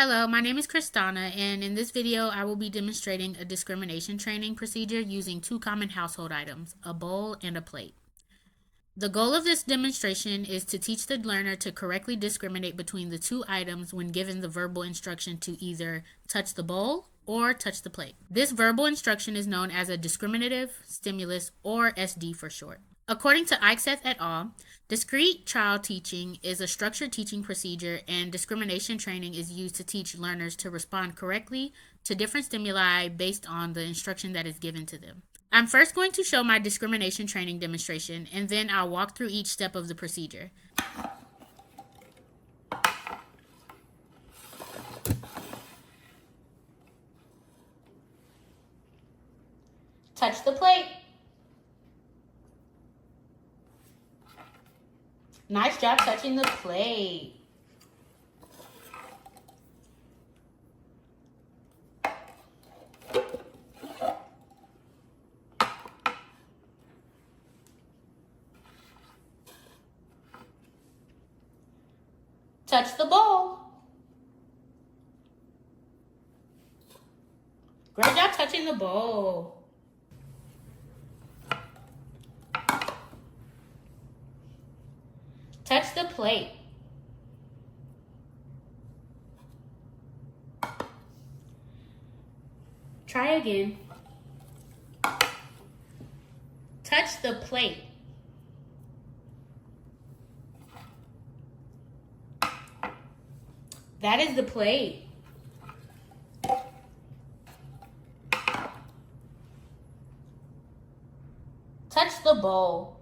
Hello, my name is Christanna, and in this video, I will be demonstrating a discrimination training procedure using two common household items, a bowl and a plate. The goal of this demonstration is to teach the learner to correctly discriminate between the two items when given the verbal instruction to either touch the bowl or touch the plate. This verbal instruction is known as a discriminative stimulus, or SD for short. According to Eichseth et al., discrete child teaching is a structured teaching procedure, and discrimination training is used to teach learners to respond correctly to different stimuli based on the instruction that is given to them. I'm first going to show my discrimination training demonstration, and then I'll walk through each step of the procedure. Touch the plate. Nice job touching the plate. Touch the bowl. Great job touching the bowl. Touch the plate. Try again. Touch the plate. That is the plate. Touch the bowl.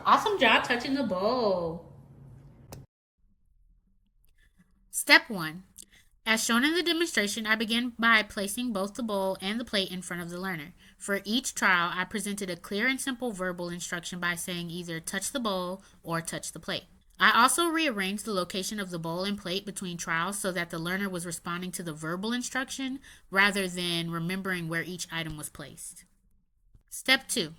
Awesome job touching the bowl. Step 1. As shown in the demonstration, I begin by placing both the bowl and the plate in front of the learner. For each trial, I presented a clear and simple verbal instruction by saying either touch the bowl or touch the plate. I also rearranged the location of the bowl and plate between trials so that the learner was responding to the verbal instruction rather than remembering where each item was placed. Step 2.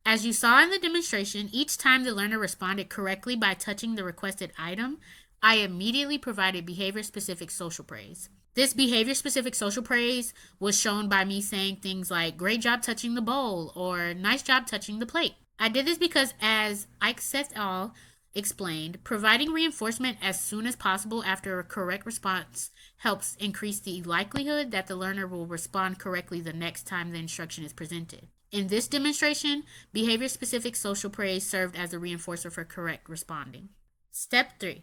As you saw in the demonstration, each time the learner responded correctly by touching the requested item, I immediately provided behavior-specific social praise. This behavior-specific social praise was shown by me saying things like, great job touching the bowl, or nice job touching the plate. I did this because, as Eichseth et al. Explained, providing reinforcement as soon as possible after a correct response helps increase the likelihood that the learner will respond correctly the next time the instruction is presented. In this demonstration, behavior-specific social praise served as a reinforcer for correct responding. Step 3.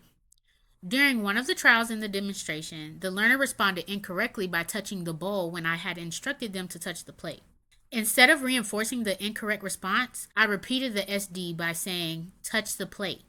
During one of the trials in the demonstration, the learner responded incorrectly by touching the bowl when I had instructed them to touch the plate. Instead of reinforcing the incorrect response, I repeated the SD by saying, touch the plate,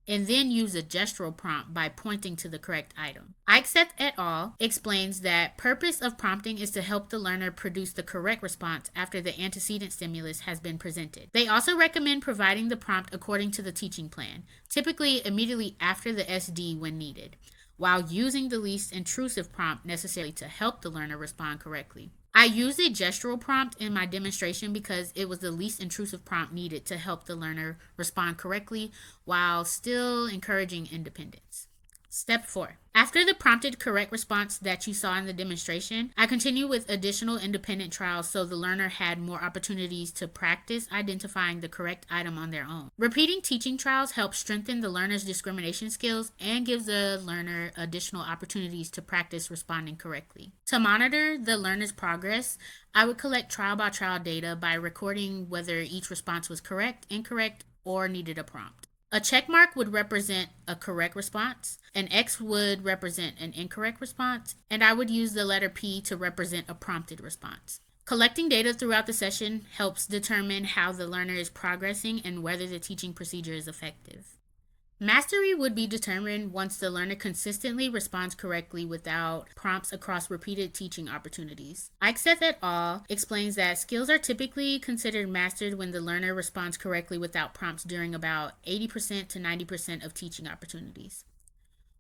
and then use a gestural prompt by pointing to the correct item. Eichseth et al. Explains that purpose of prompting is to help the learner produce the correct response after the antecedent stimulus has been presented. They also recommend providing the prompt according to the teaching plan, typically immediately after the SD when needed, while using the least intrusive prompt necessary to help the learner respond correctly. I used a gestural prompt in my demonstration because it was the least intrusive prompt needed to help the learner respond correctly while still encouraging independence. Step 4. After the prompted correct response that you saw in the demonstration, I continue with additional independent trials so the learner had more opportunities to practice identifying the correct item on their own. Repeating teaching trials helps strengthen the learner's discrimination skills and gives the learner additional opportunities to practice responding correctly. To monitor the learner's progress, I would collect trial-by-trial data by recording whether each response was correct, incorrect, or needed a prompt. A check mark would represent a correct response, an X would represent an incorrect response, and I would use the letter P to represent a prompted response. Collecting data throughout the session helps determine how the learner is progressing and whether the teaching procedure is effective. Mastery would be determined once the learner consistently responds correctly without prompts across repeated teaching opportunities. Eichseth et al. Explains that skills are typically considered mastered when the learner responds correctly without prompts during about 80% to 90% of teaching opportunities.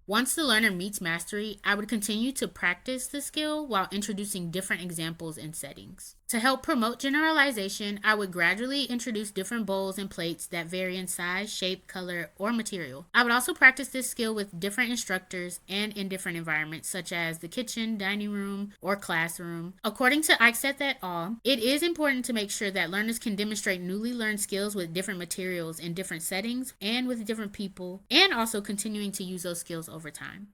Once the learner meets mastery, I would continue to practice the skill while introducing different examples and settings. To help promote generalization, I would gradually introduce different bowls and plates that vary in size, shape, color, or material. I would also practice this skill with different instructors and in different environments, such as the kitchen, dining room, or classroom. According to Eichstätt et al., it is important to make sure that learners can demonstrate newly learned skills with different materials in different settings and with different people, and also continuing to use those skills over time.